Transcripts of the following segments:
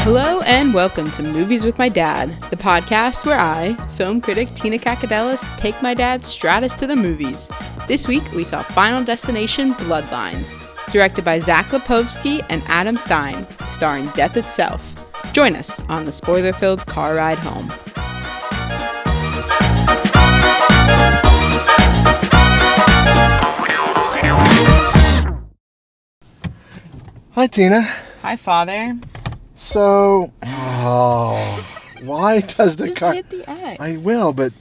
Hello and welcome to Movies with My Dad, the podcast where I, film critic Tina Kakadelis, take my dad Stratis to the movies. This week we saw Final Destination Bloodlines, directed by Zach Lipovsky and Adam Stein, starring death itself. Join us on the spoiler-filled car ride home. Hi, Tina. Hi, Father. So, why does the Just car... hit the X. I will, but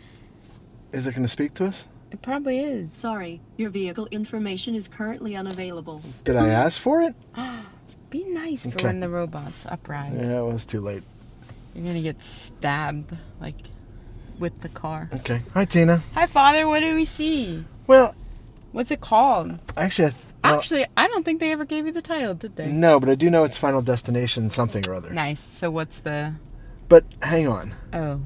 is it going to speak to us? It probably is. Sorry, your vehicle information is currently unavailable. Did I ask for it? Be nice for Okay. when the robots uprise. Yeah, it was too late. You're going to get stabbed, like, with the car. Okay. Hi, Tina. Hi, Father. What do we see? Well, What's it called? actually, Actually, I don't think they ever gave you the title, did they? no, but I do know it's Final Destination something or other. Nice. So what's the... But hang on. Oh.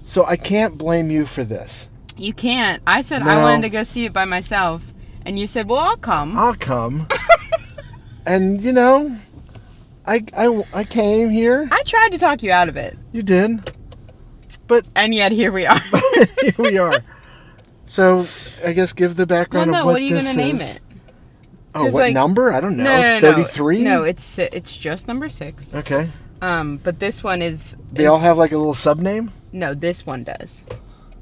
So I can't blame you for this. You can't. I said I No. wanted to go see it by myself. And you said, well, I'll come. I'll come. And, you know, I came here. I tried to talk you out of it. You did. But And yet here we are. here we are. So, I guess give the background Well, no, of what what are you this going to name is. it? Oh, 'Cause, what like- number? I don't know. No. 33? No, it's just number 6. Okay. But this one is... They all have like a little sub-name? No, this one does.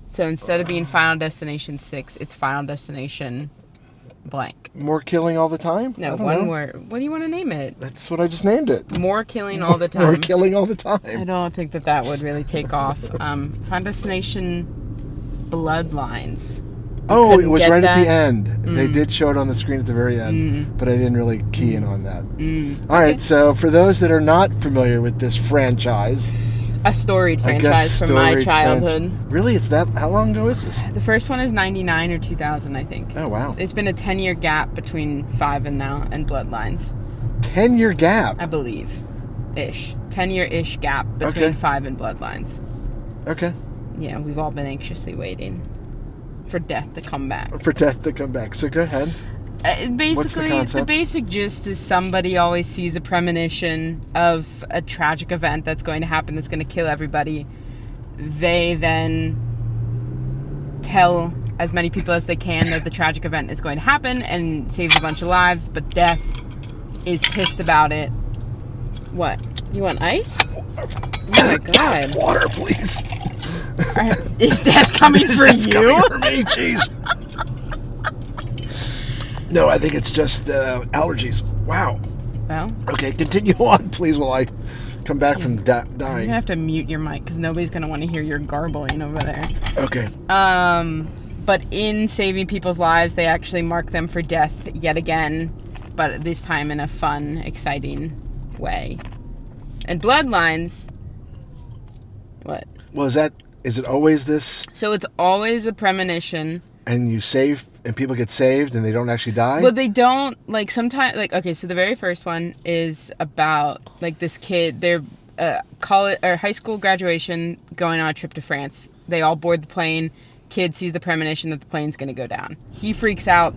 So instead of being Final Destination 6, it's Final Destination blank. More killing all the time? No, I don't one know. word. What do you want to name it? That's what I just named it. More killing all the time. More killing all the I time. don't think that would really take off. Final Destination Bloodlines. Oh, it couldn't was get right at the that? end. They did show it on the screen at the very end, but I didn't really key in on that. All Okay. right, so for those that are not familiar with this franchise, A storied I guess franchise from my storied childhood. Really? It's that? How long ago is this? The first one is 99 or 2000, I think. Oh, wow. It's been a 10-year gap between 5 and now and Bloodlines, 10-year gap. I believe. Ish. 10-year-ish gap between Okay. 5 and Bloodlines. Okay. Yeah, we've all been anxiously waiting for death to come back. For death to come back. So go ahead. Basically, the concept? basic gist is somebody always sees a premonition of a tragic event that's going to happen that's going to kill everybody. They then tell as many people as they can that the tragic event is going to happen and saves a bunch of lives, but death is pissed about it. What? You want ice? Oh my god. Water, please. Is death coming for That's you? coming for me, jeez. No, I think it's just allergies. Wow. Well, Okay, continue on, please, while I come back from you're dying. gonna have to mute your mic because nobody's gonna want to hear your garbling over there. Okay. But in saving people's lives, they actually mark them for death yet again, but this time in a fun, exciting way. And Bloodlines, what? Well, is it always this, So it's always a premonition. and you save, and people get saved, and they don't actually die? Well, they don't, like, sometimes, like, okay, so the very first one is about, like, this kid, their college or high school graduation, going on a trip to France. They all board the plane. Kid sees the premonition that the plane's going to go down. He freaks out.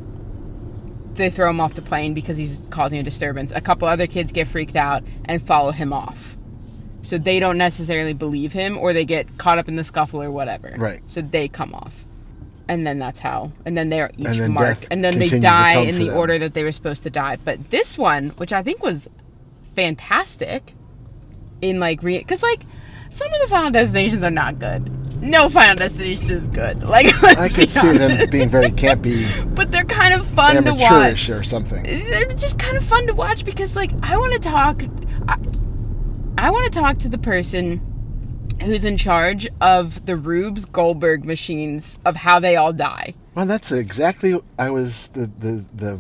They throw him off the plane because he's causing a disturbance. A couple other kids get freaked out and follow him off. So they don't necessarily believe him, or they get caught up in the scuffle or whatever. Right. So they come off. And then that's how. And then they're each And then marked. death And then they continues to die come in for the them. order that they were supposed to die. But this one, which I think was fantastic, in like, because like, some of the Final Destinations are not good. No Final Destination is good. Like, let's I be could see them honest. being very campy, But they're kind of fun to watch. amateurish or something. They're just kind of fun to watch because, like, I want to talk to the person who's in charge of the Rubes Goldberg machines of how they all die. Well, that's exactly the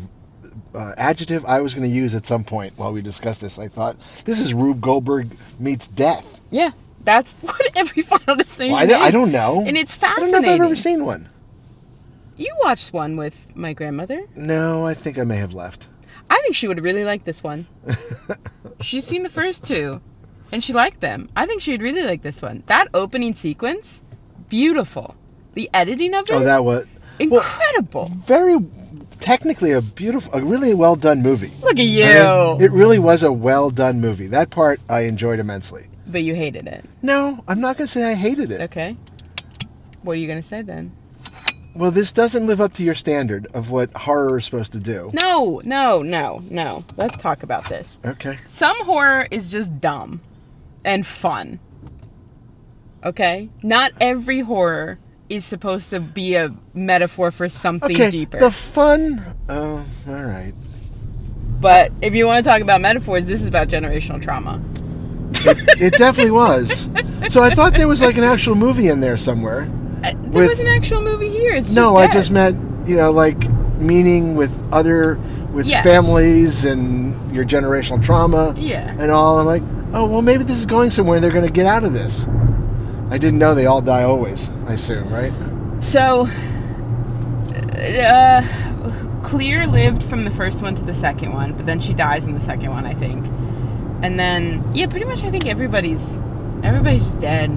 adjective I was going to use at some point while we discussed this. I thought, this is Rube Goldberg meets death. Yeah, that's what every Final Destination Well, is. I don't know. And it's I fascinating. don't know if I've ever seen one. You watched one with my grandmother. No, I think I may have left. I think she would really like this one. She's seen the first two, and she liked them. I think she would really like this one. That opening sequence, beautiful. The editing of it, Oh, that was incredible. very technically a really well done movie. Look at you. I mean, it really was a well done movie. That part I enjoyed immensely. But you hated it. No, I'm not going to say I hated it. Okay. What are you going to say then? Well, this doesn't live up to your standard of what horror is supposed to do. No. Let's talk about this. Okay. Some horror is just dumb and fun. Okay? Not every horror is supposed to be a metaphor for something deeper. The fun... Oh, all right. But if you want to talk about metaphors, this is about generational trauma. It definitely was. So I thought there was like an actual movie in there somewhere. There was an actual movie here. It's No, just I just meant, like meaning with Yes. families and your generational trauma and all. I'm like, oh, well, maybe this is going somewhere and they're going to get out of this. I didn't know they all die always, I assume, right? So, Clear lived from the first one to the second one, but then she dies in the second one, I think. And then, pretty much I think everybody's just dead.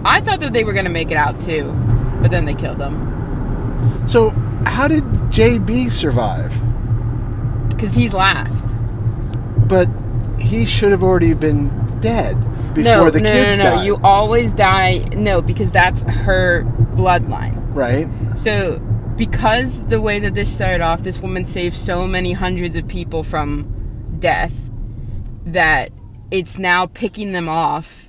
I thought that they were going to make it out too, but then they killed them. So, how did JB survive? Because he's last. But he should have already been dead before the kids died. No. You always die. No, because that's her bloodline. Right. So, because the way that this started off, this woman saved so many hundreds of people from death that it's now picking them off.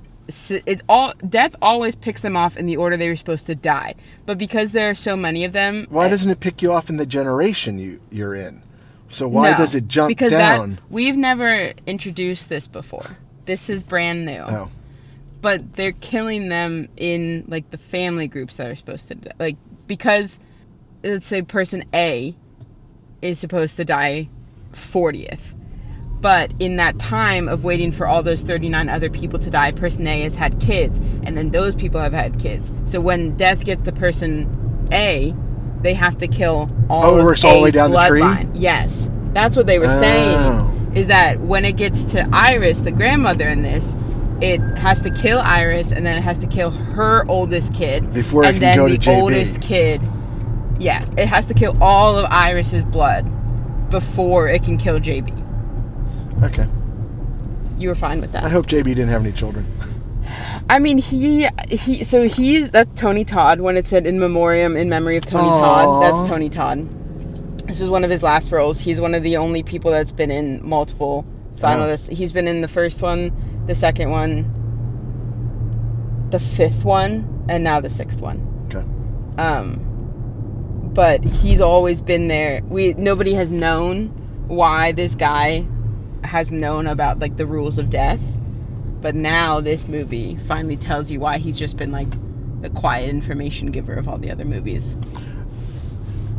Death always picks them off in the order they were supposed to die. But because there are so many of them... Why doesn't it pick you off in the generation you're in? So why does it jump down? We've never introduced this before. This is brand new. Oh. But they're killing them in, like, the family groups that are supposed to... Like, because, let's say, person A is supposed to die 40th. But in that time of waiting for all those 39 other people to die, person A has had kids, and then those people have had kids. So when death gets to person A, they have to kill all it works all the way down the tree? Yes. That's what they were saying, is that when it gets to Iris, the grandmother in this, it has to kill Iris, and then it has to kill her oldest kid. Before it can go to JB. And then the oldest kid, it has to kill all of Iris's blood before it can kill JB. Okay. You were fine with that. I hope JB didn't have any children. I mean, that's Tony Todd. When it said in memoriam, in memory of Tony Todd, that's Tony Todd. This is one of his last roles. He's one of the only people that's been in multiple finalists. He's been in the first one, the second one, the fifth one, and now the sixth one. Okay. But he's always been there. Nobody has known why this guy has known about, like, the rules of death, but now this movie finally tells you why he's just been, like, the quiet information giver of all the other movies.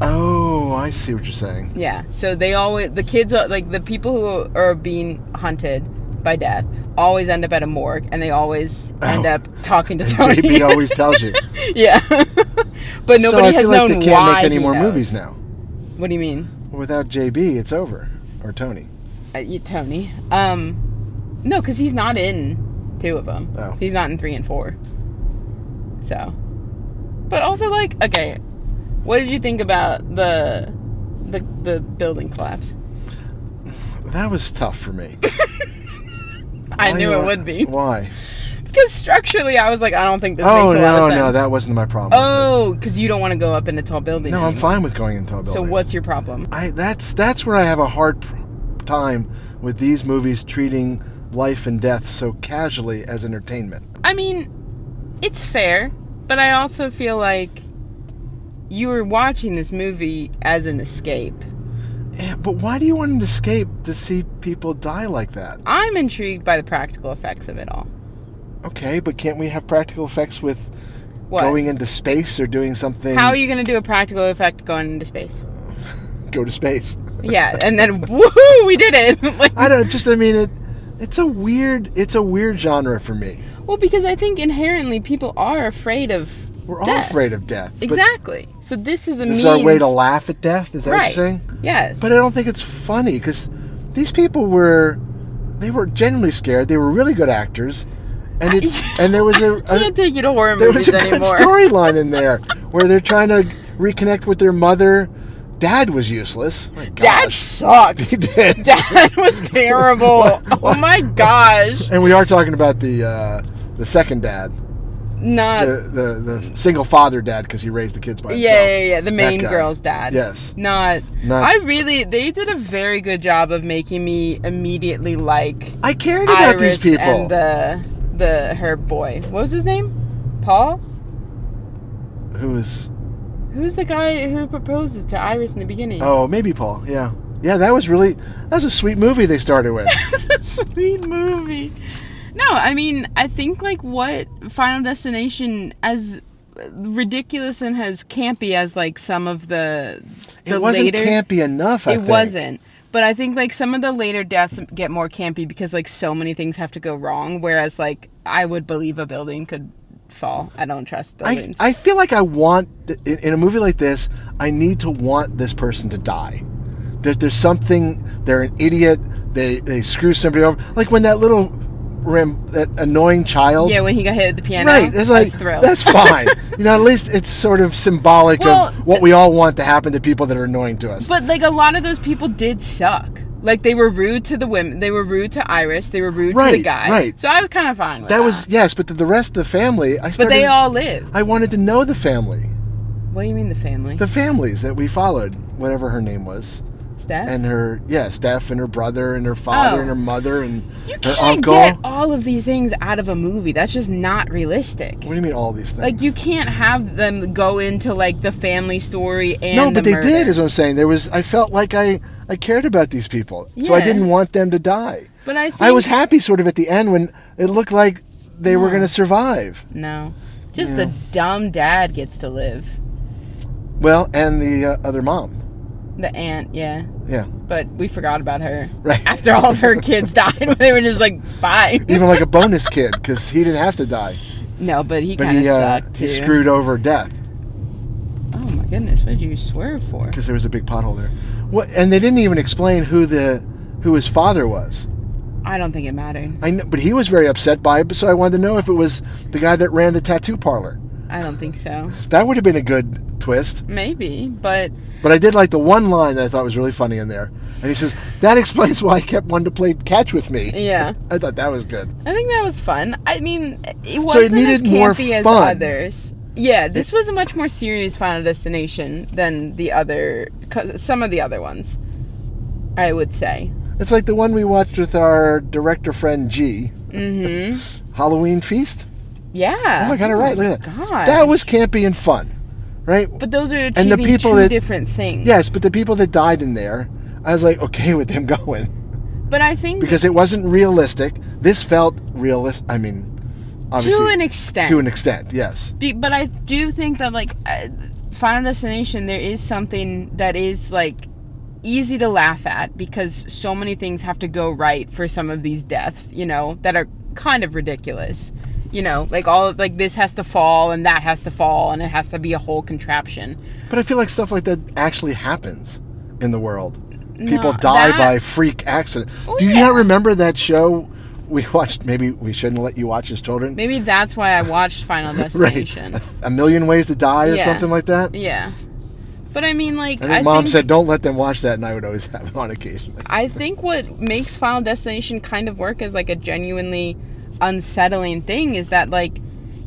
Oh, I see what you're saying. Yeah, so the kids are, like, the people who are being hunted by death always end up at a morgue, and they always end up talking to Tony. JB always tells you. Yeah. But nobody has known why they can't make any more movies now. What do you mean? Without JB, it's over. Or Tony. Tony. No, because he's not in 2 of them. Oh. He's not in 3 and 4. So. But also, like, okay, what did you think about the building collapse? That was tough for me. I knew it would be. Why? Because structurally, I was like, I don't think this makes a lot of sense. No, that wasn't my problem. Oh, because you don't want to go up in a tall building. No, anymore. I'm fine with going into tall buildings. So what's your problem? That's where I have a hard time with these movies treating life and death so casually as entertainment. I mean, it's fair, but I also feel like you were watching this movie as an escape. Yeah, but why do you want an escape to see people die like that? I'm intrigued by the practical effects of it all. Okay, but can't we have practical effects with what? Going into space or doing something? How are you going to do a practical effect going into space? Go to space. Yeah, and then woohoo, we did it. Like, it's a weird genre for me. Well, because I think inherently people are afraid of We're death. all afraid of death. Exactly. So this is This is our way to laugh at death? Is that what you're saying? Yes. But I don't think it's funny because these people were genuinely scared. They were really good actors. and there was I can't take you to horror there was movies a good anymore. storyline in there where they're trying to reconnect with their mother. Dad was useless. My Dad gosh. sucked. He did. Dad was terrible. Oh my gosh. And we are talking about the second dad, Not. the single father dad, because he raised the kids by himself. Yeah. The main That guy. girl's dad. Yes. Not. They did a very good job of making me immediately like I cared about Iris these people. and her boy. What was his name? Paul? Who's the guy who proposes to Iris in the beginning? Oh, maybe Paul. Yeah. Yeah, that was a sweet movie they started with. That's a sweet movie. No, I mean, I think like what Final Destination, as ridiculous and as campy as like some of the It wasn't later, campy enough, I think. It wasn't. But I think like some of the later deaths get more campy because like so many things have to go wrong. Whereas like I would believe a building could fall. I don't trust buildings. I feel like I want, in a movie like this, I need to want this person to die. That there's something, they're an idiot, they screw somebody over. Like when that little that annoying child. Yeah, when he got hit with the piano. Right, it's like, that's fine. At least it's sort of symbolic of what we all want to happen to people that are annoying to us. But like a lot of those people did suck. Like they were rude to the women, they were rude to Iris, they were rude to the guy. Right. So I was kind of fine with that. That was, yes, but the rest of the family, but they all lived. I wanted to know the family. What do you mean the family? The families that we followed, whatever her name was. Steph? And Steph and her brother and her father and her mother and her You uncle. can't get all of these things out of a movie. That's just not realistic. What do you mean all these things? Like you can't have them go into like the family story and no, but the they murder. did, is what I'm saying. I felt like I cared about these people, so I didn't want them to die. But I was happy sort of at the end when it looked like they were going to survive. No, just the dumb dad gets to live. Well, and the other mom. The aunt, yeah. Yeah. But we forgot about her. Right. After all of her kids died, they were just like, bye. Even like a bonus kid, because he didn't have to die. No, but he kind of sucked, too. He screwed over death. Oh, my goodness. What did you swear for? Because there was a big pothole there. What? And they didn't even explain who his father was. I don't think it mattered. I know, but he was very upset by it, so I wanted to know if it was the guy that ran the tattoo parlor. I don't think so. That would have been a good twist. Maybe, but I did like the one line that I thought was really funny in there. And he says, that explains why I kept wanting to play catch with me. Yeah. I thought that was good. I think that was fun. I mean, it wasn't as campy as others. Yeah, this was a much more serious Final Destination than some of the other ones, I would say. It's like the one we watched with our director friend G. Mm-hmm. Halloween Feast. Yeah. Oh my God, right. Look at that. God. That was campy and fun, right? But those are achieving two different things. Yes, but the people that died in there, I was like, okay with them going. But I think... Because it wasn't realistic. This felt realistic. I mean, obviously... To an extent. To an extent, yes. But I do think that, like, Final Destination, there is something that is, like, easy to laugh at because so many things have to go right for some of these deaths, that are kind of ridiculous. Like this has to fall and that has to fall and it has to be a whole contraption. But I feel like stuff like that actually happens in the world. People die by freak accident. Do you not remember that show we watched? Maybe we shouldn't let you watch as children. Maybe that's why I watched Final Destination. Right. A Million Ways to Die or something like that? Yeah. But I mean, like... I think Mom said, don't let them watch that, and I would always have it on occasion. I think what makes Final Destination kind of work as, like, a genuinely unsettling thing is that, like,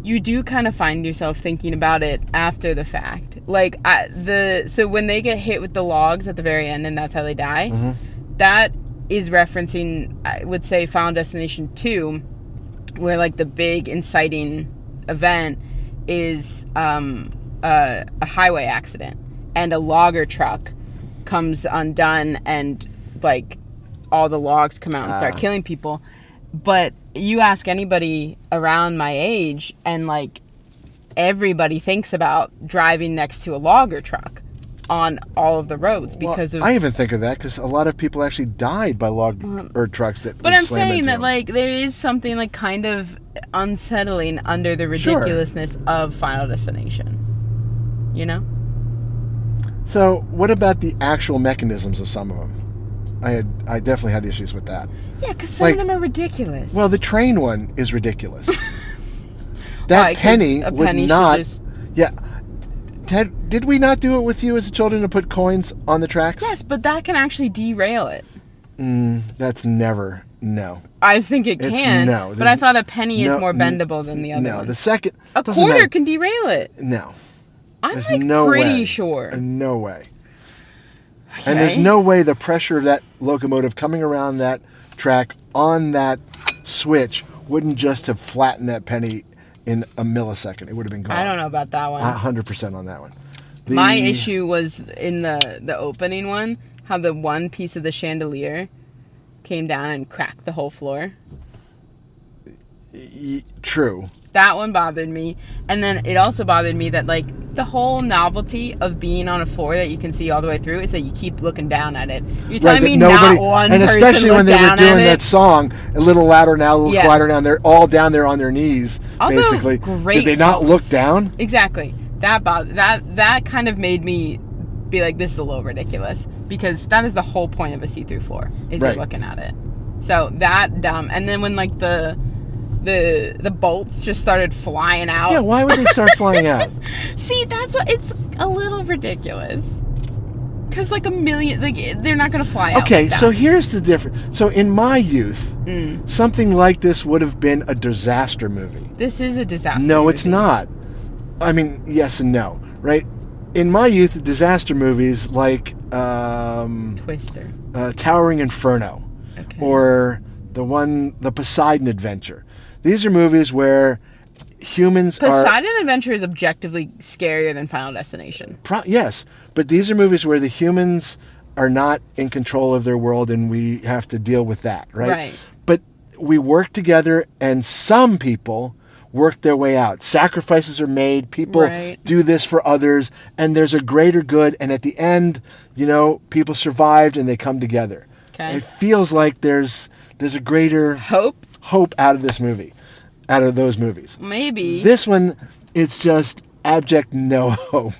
you do kind of find yourself thinking about it after the fact. Like, so when they get hit with the logs at the very end and that's how they die, that is referencing, I would say, Final Destination 2, where, like, the big inciting event is a highway accident. And a logger truck comes undone and, like, all the logs come out and start killing people. But you ask anybody around my age and, like, everybody thinks about driving next to a logger truck on all of the roads because of... I even think of that because a lot of people actually died by logger trucks that But I'm saying that, them. like, there is something, like, kind of unsettling under the ridiculousness of Final Destination. You know? So, what about the actual mechanisms of some of them? I definitely had issues with that. Yeah, because some Like- of them are ridiculous. Well, the train one is ridiculous. That Why? 'Cause penny a would penny should not. just- Yeah. Ted, did we not do it with you as children to put coins on the tracks? Yes, but that can actually derail it. That's never. No. I think it It's can. no. But There's- I thought a penny no, is more bendable than the other No, one. the second. A doesn't quarter matter. can derail it. No. I'm There's like no pretty way. sure. No way. And there's Okay. no way the pressure of that locomotive coming around that track on that switch wouldn't just have flattened that penny in a millisecond. It would have been gone. I don't know about that one. 100% on that one. My issue was in the opening one, how the one piece of the chandelier came down and cracked the whole floor. True. That one bothered me. And then it also bothered me that, like, the whole novelty of being on a floor that you can see all the way through is that you keep looking down at it. You're telling me not one and person especially when looked they were down doing at that it? song, a little louder now, a little Yeah. quieter down. They're all down there on their knees, Also, basically. great Did they not songs. look down? Exactly. That kind of made me be like, this is a little ridiculous, because that is the whole point of a see-through floor, is Right. you're looking at it. So that dumb. And then when like the bolts just started flying out. Yeah, why would they start flying out? See, that's what, it's a little ridiculous. Cause like a million, like they're not gonna fly out. Okay, like that. so here's the difference. So in my youth, something like this would have been a disaster movie. This is a disaster. No, it's movie. not. I mean, yes and no, right? In my youth, the disaster movies like Twister. Towering Inferno, Okay. or the Poseidon Adventure. These are movies where humans Poseidon Adventure is objectively scarier than Final Destination. yes, but these are movies where the humans are not in control of their world, and we have to deal with that, right? Right. But we work together, and some people work their way out. Sacrifices are made. People Right. do this for others, and there's a greater good. And at the end, people survived and they come together. Okay. It feels like there's a greater Hope? out of this movie, out of those movies. Maybe. This one, it's just abject no hope.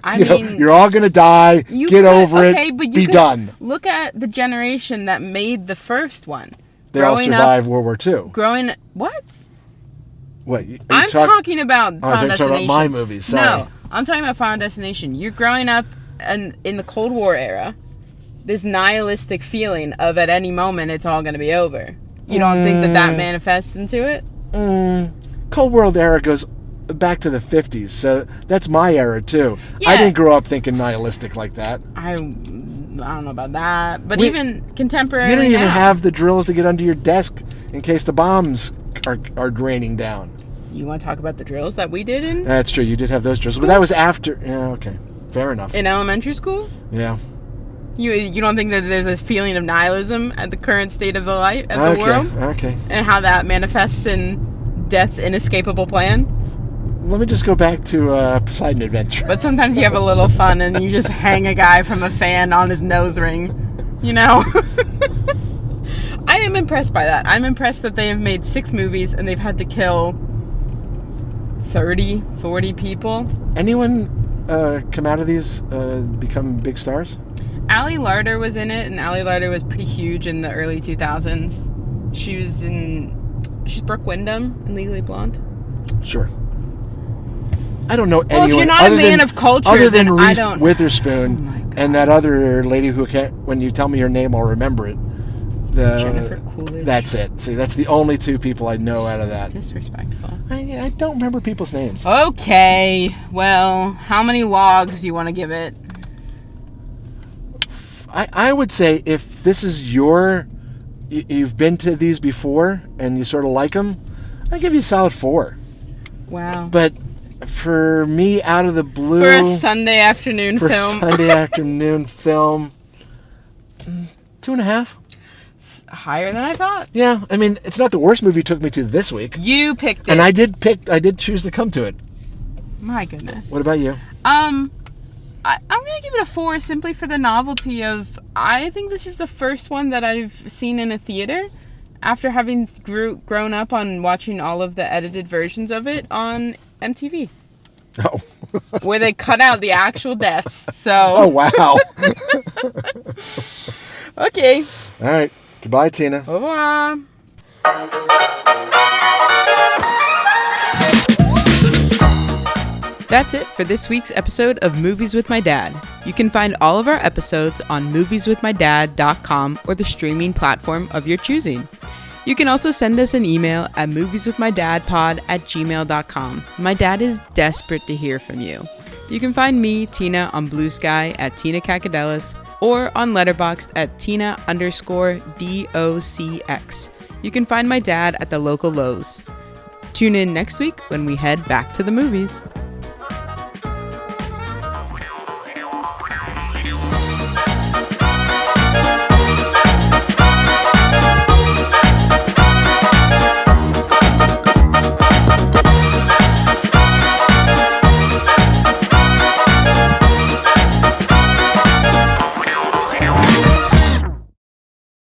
I You know, mean, you're all gonna die. you Get could- over okay, it. but you Be could done. Look at the generation that made the first one. They all Growing up- survived World War II. What? What? Are you I'm talking about Oh, I Final thought you were talking Destination. about my movies. Sorry. No, I'm talking about Final Destination. You're growing up in the Cold War era. This nihilistic feeling of at any moment it's all going to be over. You don't think that manifests into it? Cold World era goes back to the 50s, so that's my era too. I Yeah. didn't grow up thinking nihilistic like that. I don't know about that, but We- even contemporary. You didn't even now. have the drills to get under your desk in case the bombs are raining down. You want to talk about the drills that we did That's true. You did have those drills, but that was after. Yeah, okay, fair enough. in elementary school? Yeah. You don't think that there's this feeling of nihilism at the current state of the life of the world, Okay. and how that manifests in death's inescapable plan? Let me just go back to Poseidon Adventure. But sometimes you have a little fun and you just hang a guy from a fan on his nose ring, you know? I am impressed by that. I'm impressed that they have made 6 movies and they've had to kill 30, 40 people. Anyone come out of these become big stars? Ali Larter was in it, and Ali Larter was pretty huge in the early 2000s. She's Brooke Wyndham in Legally Blonde. Sure. I don't know Well, anyone. if you're not other a man than, of culture, other than then I Reese don't. Witherspoon Oh my God. and that other lady who can't. When you tell me her name, I'll remember it. Jennifer Coolidge. That's it. See, that's the only 2 people I know out of that. Disrespectful. I don't remember people's names. Okay, well, how many logs do you want to give it? I would say if this is you've been to these before and you sort of like them, I'd give you a solid 4. Wow. But for me, out of the blue, For a Sunday afternoon for film. Sunday afternoon film, 2.5. Higher than I thought. Yeah, I mean, it's not the worst movie you took me to this week, You picked it. and I did choose to come to it. My goodness. What about you? I'm gonna give it a 4 simply for the novelty of. I think this is the first one that I've seen in a theater after having grown up on watching all of the edited versions of it on MTV, Oh, where they cut out the actual deaths. So. oh wow. Okay. All right. Goodbye, Tina. Au revoir. That's it for this week's episode of Movies with My Dad. You can find all of our episodes on movieswithmydad.com or the streaming platform of your choosing. You can also send us an email at movieswithmydadpod@gmail.com. My dad is desperate to hear from you. You can find me, Tina, on Blue Sky at Tina Kakadelis or on Letterboxd at Tina_DOCX. You can find my dad at the local Lowe's. Tune in next week when we head back to the movies.